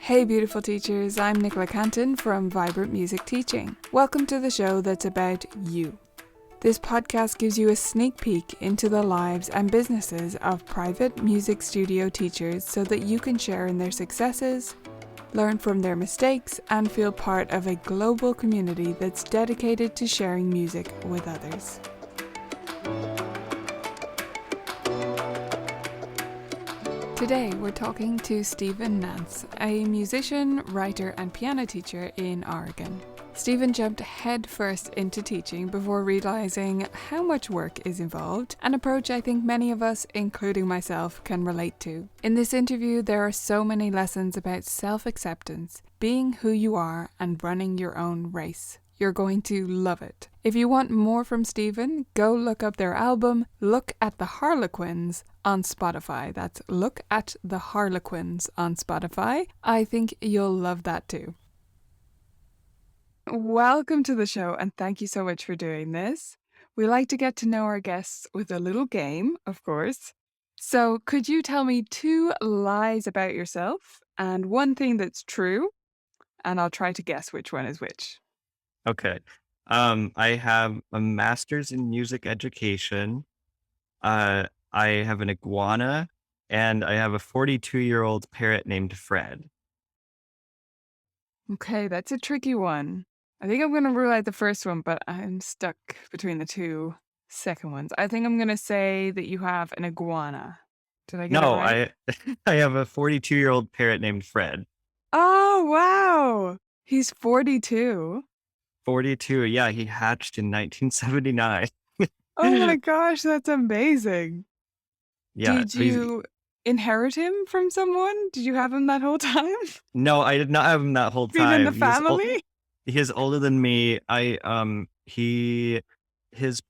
Hey beautiful teachers, I'm Nicola Canton from Vibrant Music Teaching. Welcome to the show that's about you. This podcast gives you a sneak peek into the lives and businesses of private music studio teachers so that you can share in their successes, learn from their mistakes, and feel part of a global community that's dedicated to sharing music with others. Today we're talking to Stephan Nance, a musician, writer and piano teacher in Oregon. Stephan jumped headfirst into teaching before realising how much work is involved, an approach I think many of us, including myself, can relate to. In this interview there are so many lessons about self-acceptance, being who you are and running your own race. You're going to love it. If you want more from Stephan, go look up their album, Look at the Harlequins, on Spotify. That's Look at the Harlequins on Spotify. I think you'll love that too. Welcome to the show and thank you so much for doing this. We like to get to know our guests with a little game, of course. So could you tell me 2 lies about yourself and one thing that's true? And I'll try to guess which one is which. Okay. I have a master's in music education. I have an iguana, and I have a 42-year-old parrot named Fred. Okay, that's a tricky one. I think I'm going to rule out the first one, but I'm stuck between the 2 second ones. I think I'm going to say that you have an iguana. Did I get it No, right? I have a 42-year-old parrot named Fred. Oh, wow. He's 42. 42. Yeah, he hatched in 1979. Oh my gosh, that's amazing. Yeah, Did so he's you inherit him from someone? Did you have him that whole time? no, I did not have him that whole Been in the time. family? He is older than me. His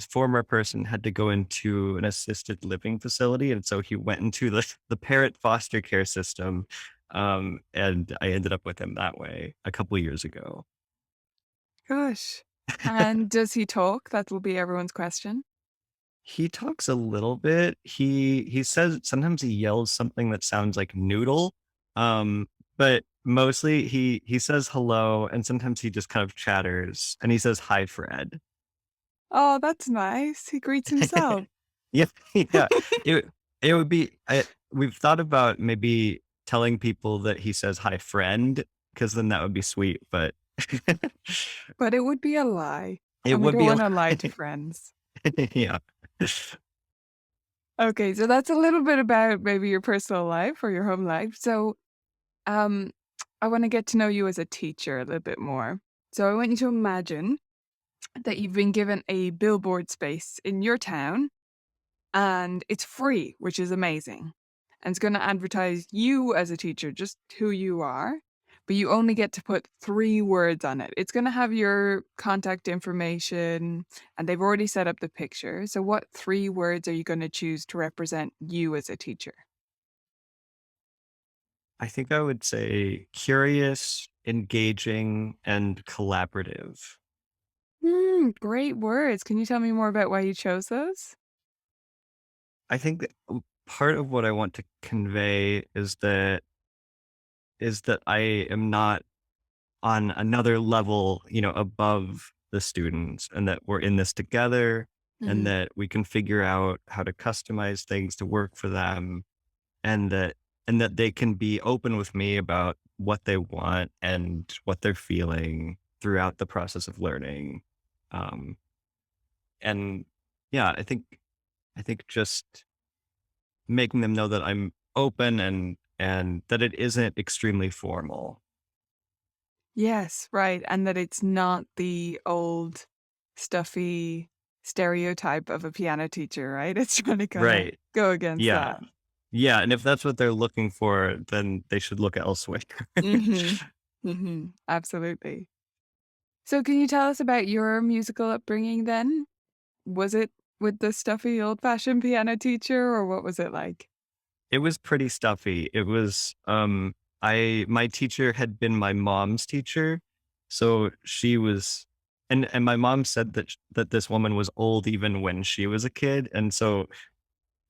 former person had to go into an assisted living facility, and so he went into the parrot foster care system. And I ended up with him that way a couple of years ago. Gosh. And does he talk? That will be everyone's question. He talks a little bit. He says sometimes he yells something that sounds like noodle. But mostly he says hello, and sometimes he just kind of chatters and he says hi, Fred. Oh, that's nice. He greets himself. Yeah, yeah. It it would be. We've thought about maybe telling people that he says hi, friend, because then that would be sweet. But But it would be a lie. it And we would don't be. want to lie to friends. Yeah. Okay, so that's a little bit about maybe your personal life or your home life. So um, I want to get to know you as a teacher a little bit more. So I want you to imagine that you've been given a billboard space in your town and it's free, which is amazing. And it's going to advertise you as a teacher, just who you are, but you only get to put 3 words on it. It's going to have your contact information and they've already set up the picture. So what 3 words are you going to choose to represent you as a teacher? I think I would say curious, engaging, and collaborative. Great words. Can you tell me more about why you chose those? I think that part of what I want to convey is that I am not on another level, above the students, and that we're in this together, and Mhm. that we can figure out how to customize things to work for them, and that they can be open with me about what they want and what they're feeling throughout the process of learning. Um, and yeah, I think just making them know that I'm open and that it isn't extremely formal. Yes, right, and that it's not the old, stuffy stereotype of a piano teacher, right? It's trying to kinda Right. go against Yeah. that. Yeah, and if that's what they're looking for, then they should look elsewhere. Mhm. Mhm. Absolutely. So can you tell us about your musical upbringing then? Was it with the stuffy old-fashioned piano teacher, or what was it like? It was pretty stuffy. It was, my teacher had been my mom's teacher, so she was and my mom said that this woman was old even when she was a kid, and so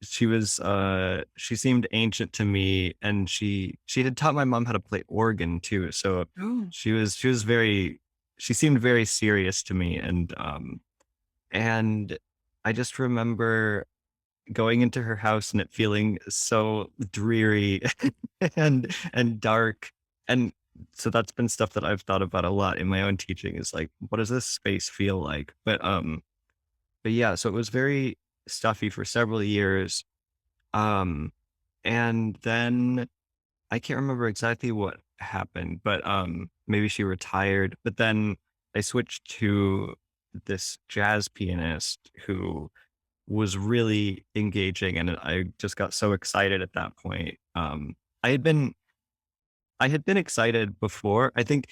she seemed ancient to me, and she had taught my mom how to play organ too. So Oh. she was very she seemed very serious to me, and I just remember going into her house and it feeling so dreary and dark. And so that's been stuff that I've thought about a lot in my own teaching, is like, what does this space feel like? But yeah, so it was very stuffy for several years. Um, and then I can't remember exactly what happened, but maybe she retired. But then I switched to this jazz pianist who was really engaging, and I just got so excited at that point. I had been I had been excited before. I think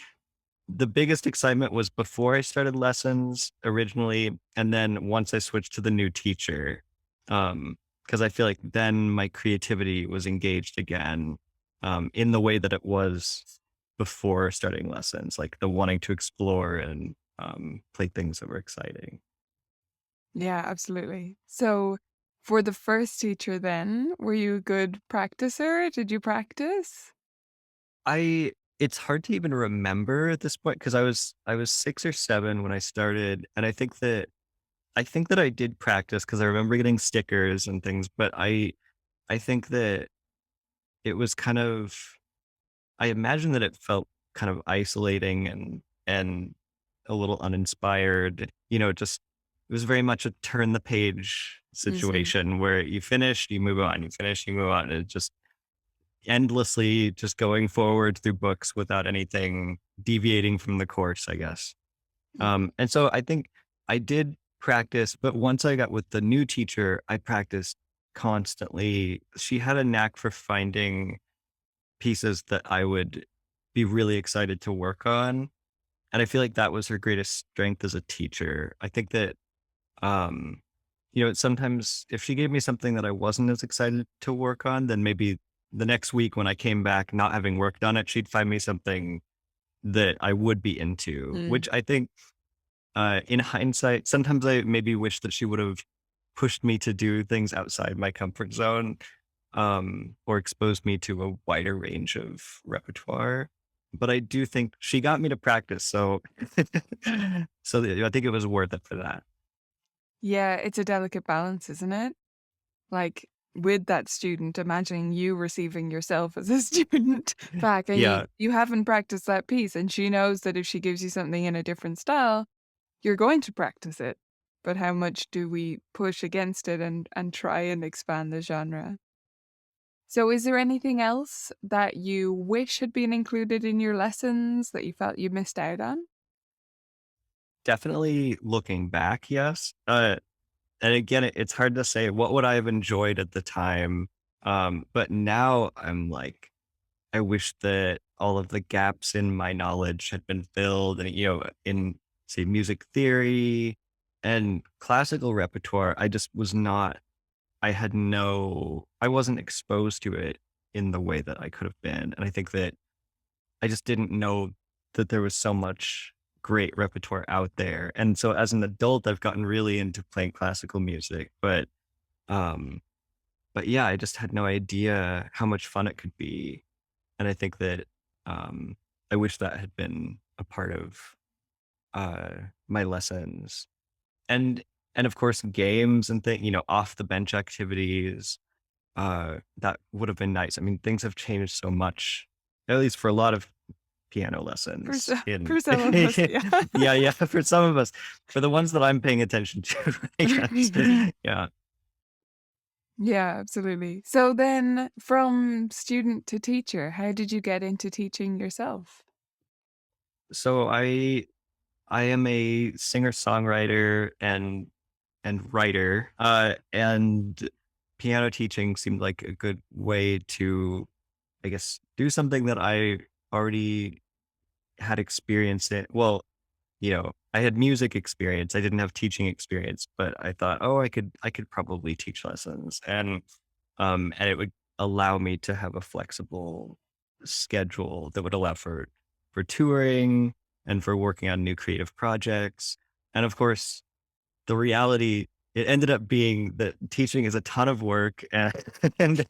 the biggest excitement was before I started lessons originally, and then once I switched to the new teacher, because I feel like then my creativity was engaged again, in the way that it was before starting lessons, like the wanting to explore and play things that were exciting. Yeah, absolutely. So, for the first teacher then, were you a good practicer? Did you practice? I It's hard to even remember at this point because I was 6 or 7 when I started, and I think that I did practice because I remember getting stickers and things, but I think that it was kind of I imagine that it felt kind of isolating and a little uninspired, just it was very much a turn the page Mhm. situation where you finish, you move on, you finish, you move on, and it just endlessly just going forward through books without anything deviating from the course, I guess. And so I think I did practice, but once I got with the new teacher, I practiced constantly. She had a knack for finding pieces that I would be really excited to work on. And I feel like that was her greatest strength as a teacher. I think that, um, sometimes if she gave me something that I wasn't as excited to work on, then maybe the next week when I came back, not having worked on it, she'd find me something that I would be into, Mm. which I think, in hindsight, sometimes I maybe wish that she would have pushed me to do things outside my comfort zone, or exposed me to a wider range of repertoire. But I do think she got me to practice, so I think it was worth it for that. Yeah, it's a delicate balance, isn't it? Like, with that student, imagining you receiving yourself as a student back and you Yeah, you haven't practiced that piece, and she knows that if she gives you something in a different style, you're going to practice it. But how much do we push against it and try and expand the genre? So is there anything else that you wish had been included in your lessons that you felt you missed out on? definitely looking back, yes. And again, it's hard to say what would I have enjoyed at the time. But now I'm like, I wish that all of the gaps in my knowledge had been filled, and in say music theory and classical repertoire, I just was not. I wasn't exposed to it in the way that I could have been, and I think that I just didn't know that there was so much great repertoire out there. And so as an adult, I've gotten really into playing classical music, um, but yeah, I just had no idea how much fun it could be. And I think that, um, I wish that had been a part of, uh, my lessons. And and of course, games and off the bench activities, that would have been nice. I mean, things have changed so much, at least for a lot of piano For lessons so in for some of us, yeah. yeah, yeah, for some of us. For the ones that I'm paying attention to, I guess. Yeah. Yeah, absolutely. So then from student to teacher, how did you get into teaching yourself? So I am a singer-songwriter and writer, and piano teaching seemed like a good way to, I guess, do something that I already had experience in. Well, I had music experience. I didn't have teaching experience, but I thought, oh, I could probably teach lessons, and it would allow me to have a flexible schedule that would allow for touring and for working on new creative projects. And of course, the reality it ended up being that teaching is a ton of work and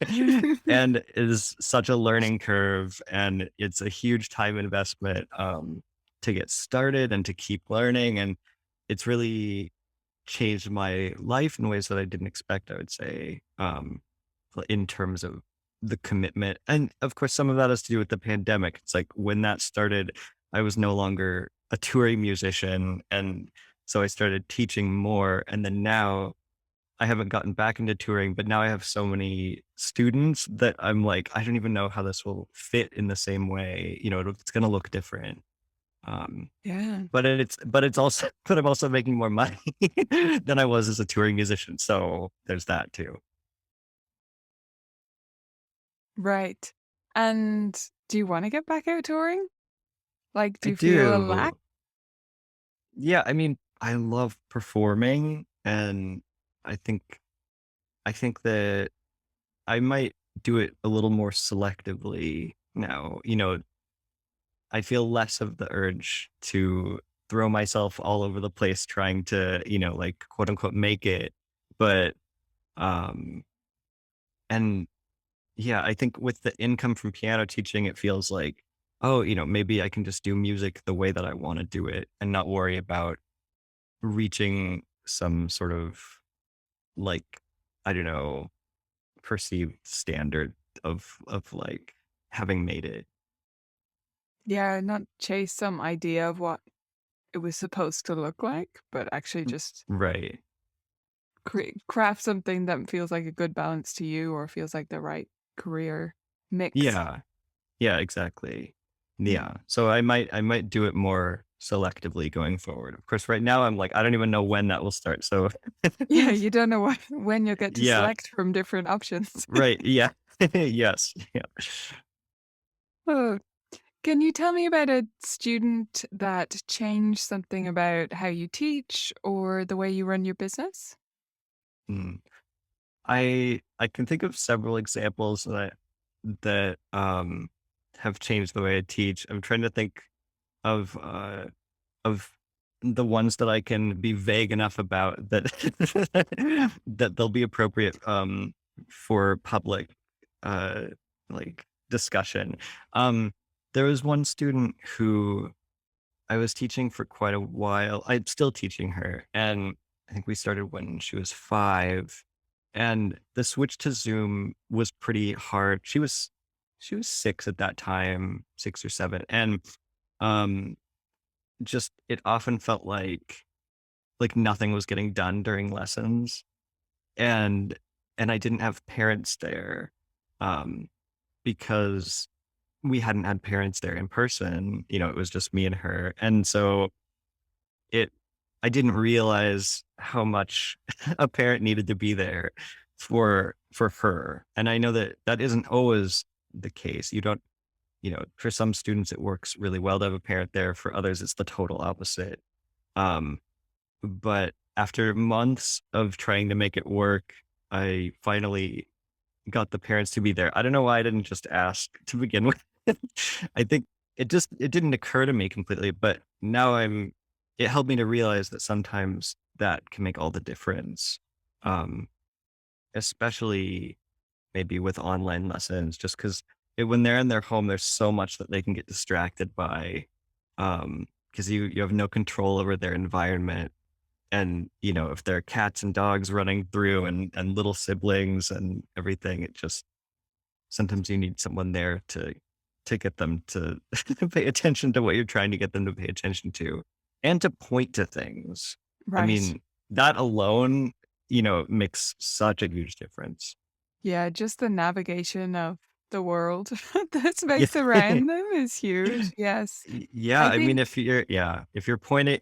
and is such a learning curve, and it's a huge time investment to get started and to keep learning, and it's really changed my life in ways that I didn't expect, I would say, in terms of the commitment. And of course, some of that has to do with the pandemic. It's like when that started, I was no longer a touring musician. And so I started teaching more. And then now I haven't gotten back into touring, but now I have so many students that I'm like, I don't even know how this will fit in the same way. It's going to look different. Um, Yeah. but it's also, but I'm also making more money than I was as a touring musician. So there's that too. Right. And do you want to get back out touring? Like, do I you feel a lack? do. Yeah, I mean, I love performing, and I think I think that I might do it a little more selectively now. I feel less of the urge to throw myself all over the place trying to, like quote unquote make it. But um and yeah, I think with the income from piano teaching, it feels like, oh, maybe I can just do music the way that I want to do it and not worry about reaching some sort of like, I don't know, perceived standard of like having made it. Yeah, not chase some idea of what it was supposed to look like, but actually just Right. craft something that feels like a good balance to you or feels like the right career mix. Yeah. Yeah, exactly. Yeah. Yeah. So I might do it more selectively going forward. Of course, right now I'm like, I don't even know when that will start. So Yeah, you don't know when you'll get to yeah, select from different options. right. Yeah. Yes. Yeah. Oh, can you tell me about a student that changed something about how you teach or the way you run your business? Mm. I can think of several examples that have changed the way I teach. I'm trying to think of of the ones that I can be vague enough about that that they'll be appropriate for public uh like discussion. Um there was one student who I was teaching for quite a while. I'm still teaching her, and I think we started when she was 5. And the switch to Zoom was pretty hard. She was 6 at that time, 6 or 7, and um, just it often felt like nothing was getting done during lessons, and I didn't have parents there, um, because we hadn't had parents there in person. It was just me and her, and so it I didn't realize how much a parent needed to be there for her. And I know that that isn't always the case. You don't, for some students it works really well to have a parent there. For others, it's the total opposite. Um, but after months of trying to make it work, I finally got the parents to be there. I don't know why I didn't just ask to begin with. I think it didn't occur to me completely, but now it helped me to realize that sometimes that can make all the difference. Um, Especially maybe with online lessons, just because when they're in their home, there's so much that they can get distracted by, because you have no control over their environment. And, if there are cats and dogs running through and little siblings and everything, it just sometimes you need someone there to get them to pay attention to what you're trying to get them to pay attention to and to point to things. I Right. mean, that alone, makes such a huge difference. Yeah, just the navigation of the world, the Yeah. space around them is huge. Yes. Yeah. I I mean, think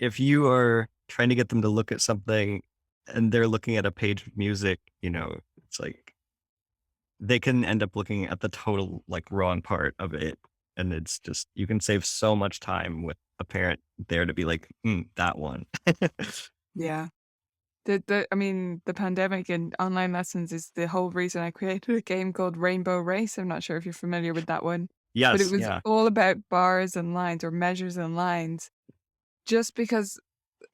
if you are trying to get them to look at something and they're looking at a page of music, it's like they can end up looking at the total like wrong part of it. And it's just, you can save so much time with a parent there to be like, that one. yeah. The pandemic and online lessons is the whole reason I created a game called Rainbow Race. I'm not sure if you're familiar with that one, but it Yes. was Yeah. all about bars and lines or measures and lines, just because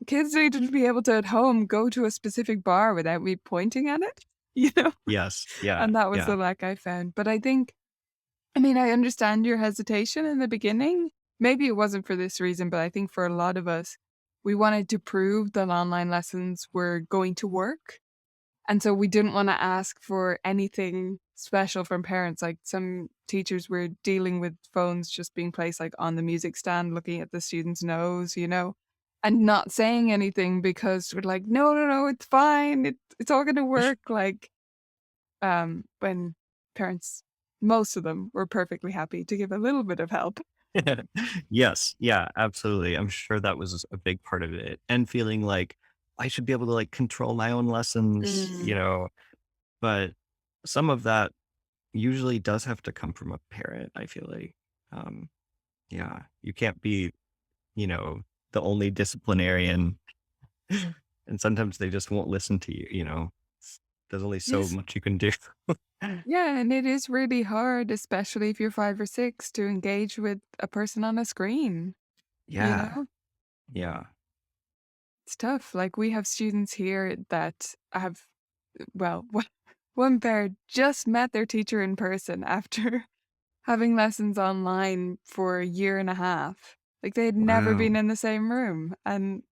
kids need to be able to at home go to a specific bar without me pointing at it, you know? Yes. Yeah. And that was Yeah. the lack I found. But I think, I mean, I understand your hesitation in the beginning. Maybe it wasn't for this reason, but I think for a lot of us, we wanted to prove that online lessons were going to work. And so we didn't want to ask for anything special from parents. Like some teachers were dealing with phones just being placed like on the music stand, looking at the student's nose, and not saying anything because we're like, no, no, no, it's fine. It's all going to work. Like, when parents, most of them were perfectly happy to give a little bit of help. Yes. Yeah, absolutely. I'm sure that was a big part of it. And feeling like I should be able to like control my own lessons, Mm. but some of that usually does have to come from a parent, I feel like. Um, yeah, you can't be, you know, the only disciplinarian. And sometimes they just won't listen to you. There's only so Yes. much you can do. Yeah, and it is really hard, especially if you're 5 or 6, to engage with a person on a screen, you Yeah. know? Yeah. It's tough. Like, we have students here that have, well, one pair just met their teacher in person after having lessons online for a year and a half. Like, they had never Wow. been in the same room, and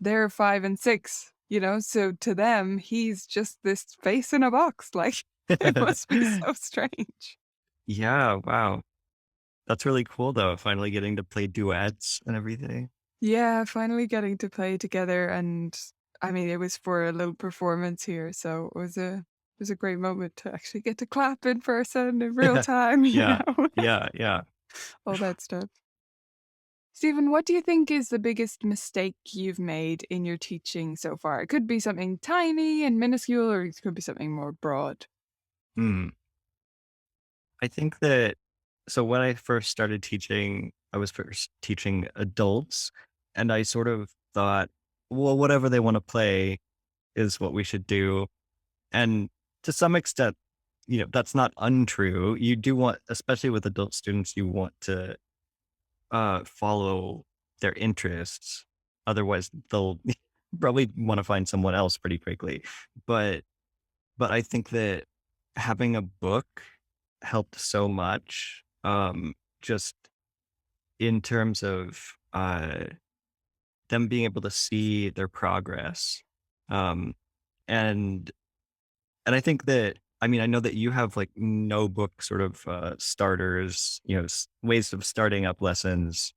they're 5 and 6, So to them, he's just this face in a box. Like, it must be so strange. Yeah. Wow. That's really cool though. Finally getting to play duets and everything. Yeah, finally getting to play together, and I mean, it was for a little performance here, so it was a great moment to actually get to clap in person in real time, Yeah. Yeah. Yeah. all that stuff. Stephen, what do you think is the biggest mistake you've made in your teaching so far? It could be something tiny and minuscule, or it could be something more broad. Hmm. I think that so when I first started teaching, I was first teaching adults, and I sort of thought, well, whatever they want to play is what we should do. And to some extent, that's not untrue. You do want, especially with adult students, you want to follow their interests. Otherwise, they'll probably want to find someone else pretty quickly. But I think that having a book helped so much. Just in terms of them being able to see their progress. Um, and I think that I mean, I know that you have like no book sort of starters, ways of starting up lessons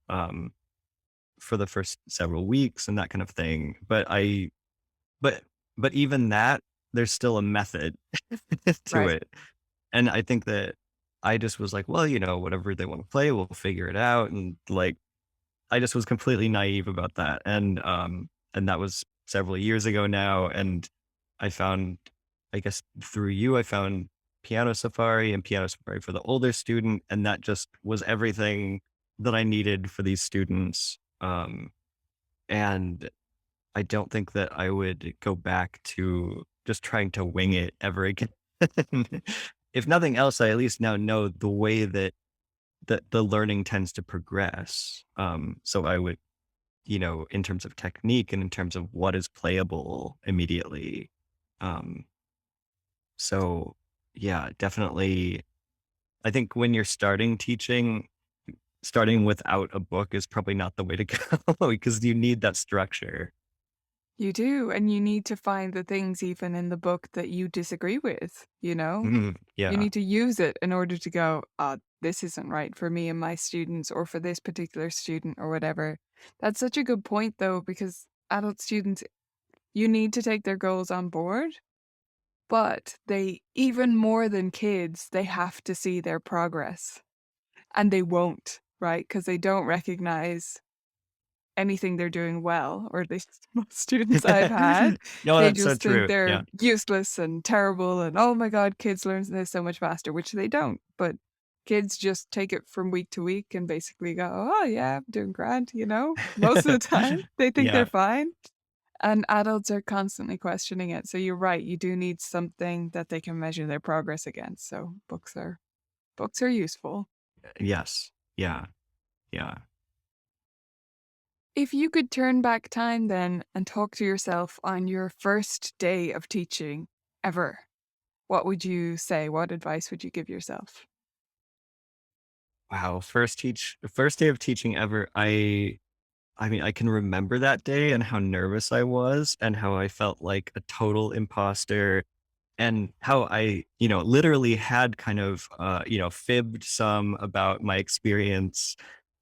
for the first several weeks and that kind of thing. But even that, there's still a method to Right. it. And I think that I just was like, well, whatever they want to play, we'll figure it out. And like, I just was completely naive about that. And that was several years ago now. And I found, I guess through you, I found Piano Safari and Piano Safari for the older student. And that just was everything that I needed for these students. And I don't think that I would go back to just trying to wing it ever again. If nothing else, I at least now know the way that the learning tends to progress. So I would, in terms of technique and in terms of what is playable immediately. Um, so yeah, definitely. I think when you're starting teaching, starting without a book is probably not the way to go because you need that structure. You do, and you need to find the things even in the book that you disagree with, you know? Mhm. You Yeah. need to use it in order to go, this isn't right for me and my students or for this particular student or whatever. That's such a good point, though, because adult students, you need to take their goals on board, but they, even more than kids, they have to see their progress and they won't, right? Because they don't recognize anything they're doing well, or at least most students I've had, No, they that's so just think true. they're Yeah. useless and terrible and, "Oh my god, kids learn this so much faster," which they don't, but kids just take it from week to week and basically go, "Oh, yeah, I'm doing grand," Most of the time, they think they're Yeah. fine, and adults are constantly questioning it, so you're right, you do need something that they can measure their progress against, so books are useful. Yes. Yeah. Yeah. If you could turn back time then and talk to yourself on your first day of teaching ever, what would you say? What advice would you give yourself? Wow, first day of teaching ever. I mean, I can remember that day and how nervous I was and how I felt like a total imposter and how I, literally had kind of, fibbed some about my experience,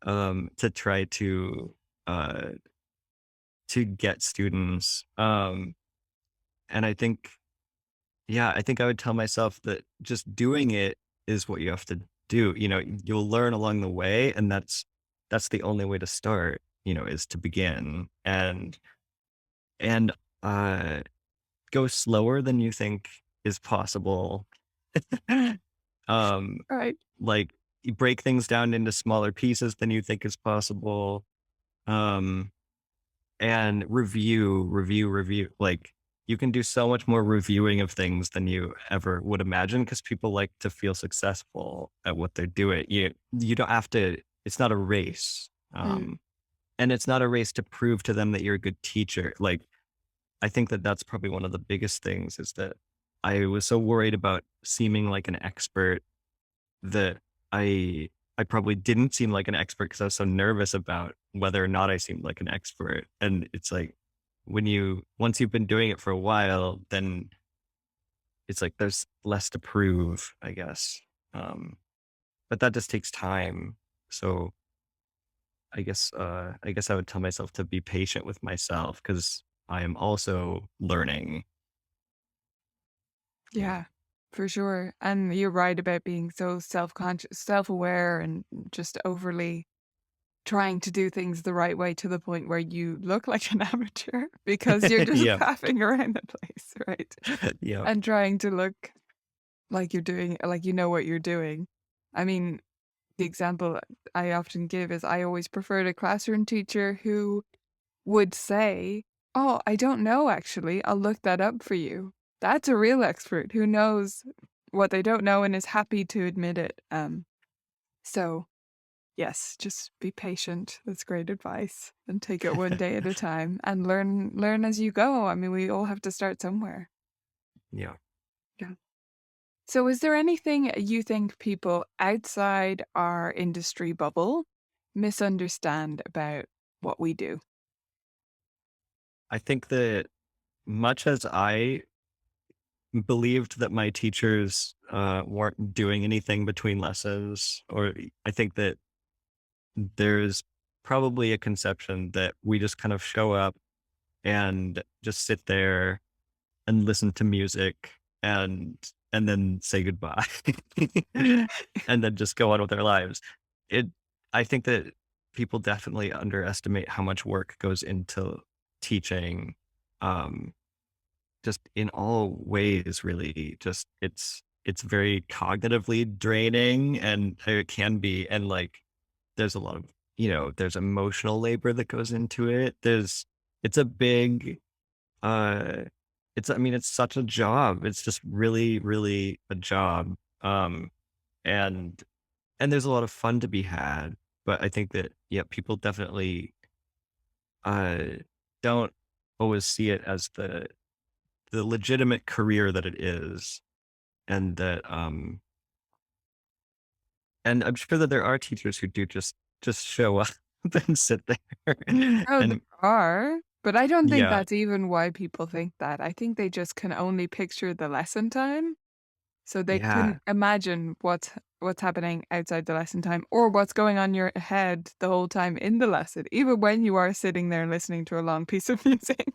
to try uh, to get students. And I think, yeah, I think I would tell myself that just doing it is what you have to do. You'll learn along the way, and that's the only way to start, is to begin and uh go slower than you think is possible. um Right. like you break things down into smaller pieces than you think is possible. Um and review. Like you can do so much more reviewing of things than you ever would imagine because people like to feel successful at what they're doing. You don't have to, it's not a race. Mm. And it's not a race to prove to them that you're a good teacher. Like I think that that's probably one of the biggest things is that I was so worried about seeming like an expert that I probably didn't seem like an expert because I was so nervous about whether or not I seemed like an expert. And it's like once you've been doing it for a while, then it's like there's less to prove, I guess. Um, but that just takes time. So I guess I would tell myself to be patient with myself because I am also learning. Yeah. Yeah, for sure. And you're right about being so self-conscious, self-aware, and just overly trying to do things the right way to the point where you look like an amateur because you're just Yeah. faffing around the place, right? Yeah. And trying to look like you're doing, like you know what you're doing. I mean, the example I often give is I always preferred a classroom teacher who would say, "Oh, I don't know actually. I'll look that up for you." That's a real expert who knows what they don't know and is happy to admit it. So yes, just be patient. That's great advice. And take it one day at a time and learn as you go. I mean, we all have to start somewhere. Yeah. Yeah. So is there anything you think people outside our industry bubble misunderstand about what we do? I think that much as I believed that my teachers weren't doing anything between lessons, or I think that there's probably a conception that we just kind of show up and just sit there and listen to music and then say goodbye and then just go on with their lives. It I think that people definitely underestimate how much work goes into teaching, um, just in all ways, really. Just it's very cognitively draining and it can be, and like there's a lot of, there's emotional labor that goes into it. It's a big, uh, I mean, it's such a job. It's just really, really a job. And, and there's a lot of fun to be had, but I think that, yeah, people definitely, uh, don't always see it as the legitimate career that it is. And and I'm sure that there are teachers who do just show up and sit there. Oh, there And are, but I don't think yeah, that's even why people think that. I think they just can only picture the lesson time, so they yeah, couldn't imagine what's happening outside the lesson time or what's going on in your head the whole time in the lesson, even when you are sitting there listening to a long piece of music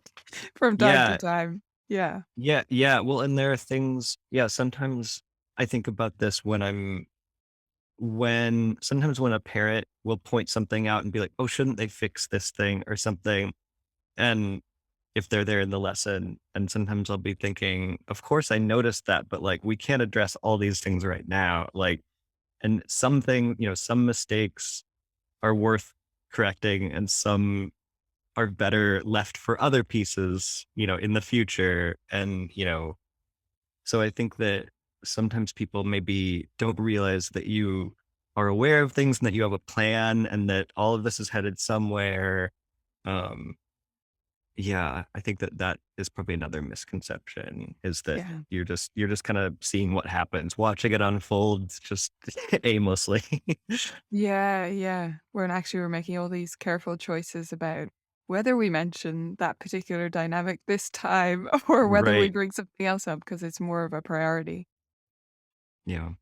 from time to yeah, time. Yeah. yeah. Well, and there are things, yeah, sometimes I think about this when sometimes when a parent will point something out and be like, "Oh, shouldn't they fix this thing or something?" And if they're there in the lesson, and sometimes I'll be thinking, "Of course I noticed that, but like we can't address all these things right now." Like, and some mistakes are worth correcting and some are better left for other pieces, in the future. And, so I think that sometimes people maybe don't realize that you are aware of things and that you have a plan and that all of this is headed somewhere. Um, yeah, I think that that is probably another misconception is that Yeah. you're just kind of seeing what happens, watching it unfold just aimlessly. Yeah, yeah. When actually we're making all these careful choices about whether we mention that particular dynamic this time or whether we Right. bring something else up because it's more of a priority. Yeah.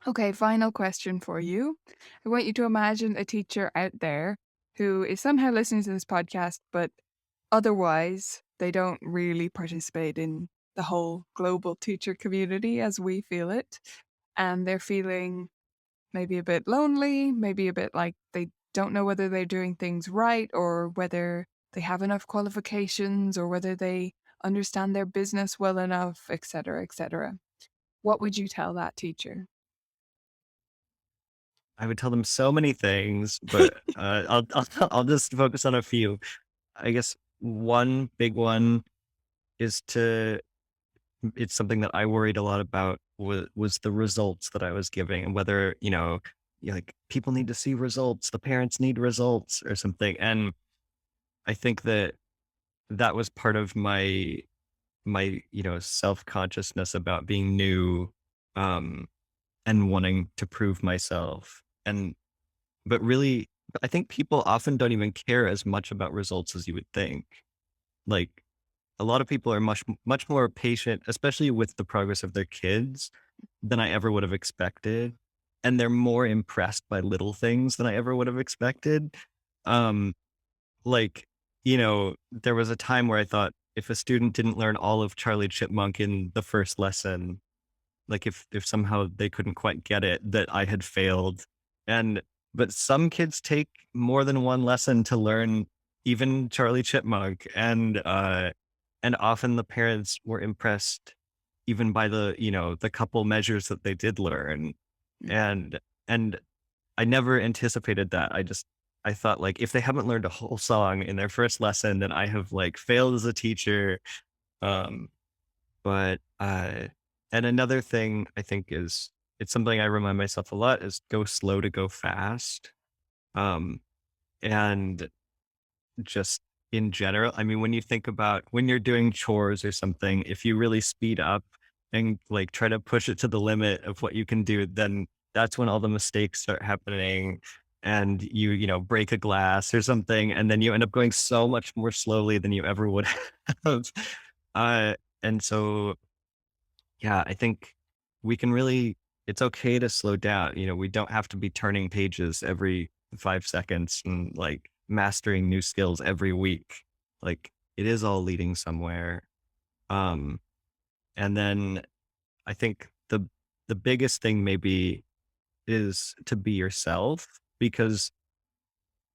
Okay, final question for you. I want you to imagine a teacher out there who is somehow listening to this podcast, but otherwise they don't really participate in the whole global teacher community as we feel it. And they're feeling maybe a bit lonely, maybe a bit like they don't know whether they're doing things right or whether they have enough qualifications or whether they understand their business well enough, etc., etc. What would you tell that teacher? I would tell them so many things, but I'll just focus on a few. I guess one big one is to it's something that I worried a lot about was the results that I was giving and whether, like people need to see results, the parents need results or something. And I think that that was part of my self-consciousness about being new, um, and wanting to prove myself. But really, I think people often don't even care as much about results as you would think. Like a lot of people are much more patient, especially with the progress of their kids, than I ever would have expected, and they're more impressed by little things than I ever would have expected. Um, like, there was a time where I thought if a student didn't learn all of Charlie Chipmunk in the first lesson, like if somehow they couldn't quite get it, that I had failed. And but some kids take more than one lesson to learn even Charlie Chipmunk. And often the parents were impressed even by the couple measures that they did learn. Mm. And I never anticipated that. I thought like if they haven't learned a whole song in their first lesson, then I have like failed as a teacher. Um, but, and another thing I think is it's something I remind myself a lot is go slow to go fast. Um, and just in general, I mean, when you think about when you're doing chores or something, if you really speed up and like try to push it to the limit of what you can do, then that's when all the mistakes start happening and you break a glass or something. And then you end up going so much more slowly than you ever would have. And so yeah, I think we can really it's okay to slow down. We don't have to be turning pages every 5 seconds and like mastering new skills every week. Like it is all leading somewhere. Um and then I think the biggest thing maybe is to be yourself because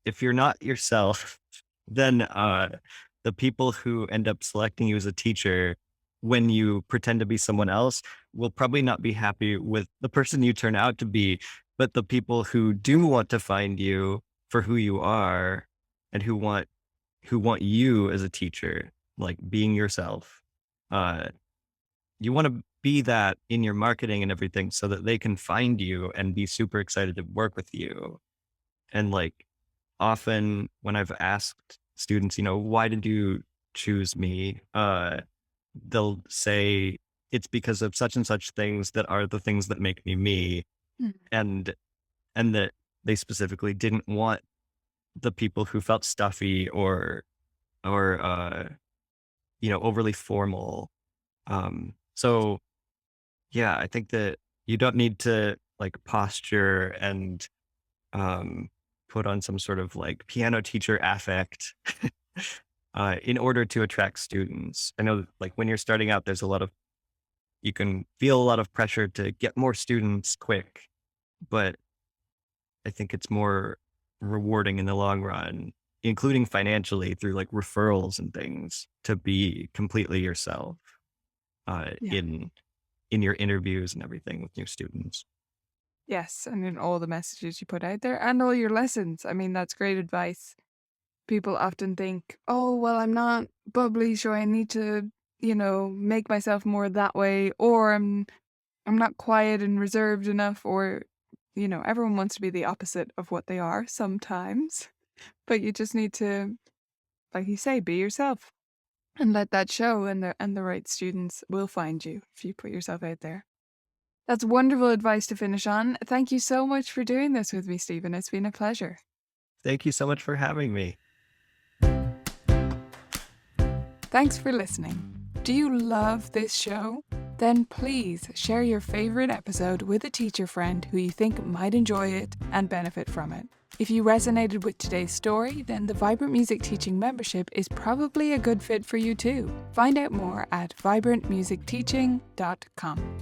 if you're not yourself, then the people who end up selecting you as a teacher when you pretend to be someone else will probably not be happy with the person you turn out to be. But the people who do want to find you for who you are and who want you as a teacher, like being yourself, uh, you want to be that in your marketing and everything so that they can find you and be super excited to work with you. And like often when I've asked students, why did you choose me? They'll say it's because of such and such things that are the things that make me me. Mm. And that they specifically didn't want the people who felt stuffy or overly formal. So yeah, I think that you don't need to like posture and um, put on some sort of like piano teacher affect in order to attract students. I know like when you're starting out, you can feel a lot of pressure to get more students quick, but I think it's more rewarding in the long run, including financially through like referrals and things to be completely yourself uh, Yeah. in in your interviews and everything with new students. Yes. And in all the messages you put out there and all your lessons. I mean, that's great advice. People often think, oh, well, I'm not bubbly, so I need to, make myself more that way, or I'm not quiet and reserved enough, or, everyone wants to be the opposite of what they are sometimes. But you just need to, like you say, be yourself and let that show, and the right students will find you if you put yourself out there. That's wonderful advice to finish on. Thank you so much for doing this with me, Stephen. It's been a pleasure. Thank you so much for having me. Thanks for listening. Do you love this show? Then please share your favorite episode with a teacher friend who you think might enjoy it and benefit from it. If you resonated with today's story, then the Vibrant Music Teaching membership is probably a good fit for you too. Find out more at vibrantmusicteaching.com.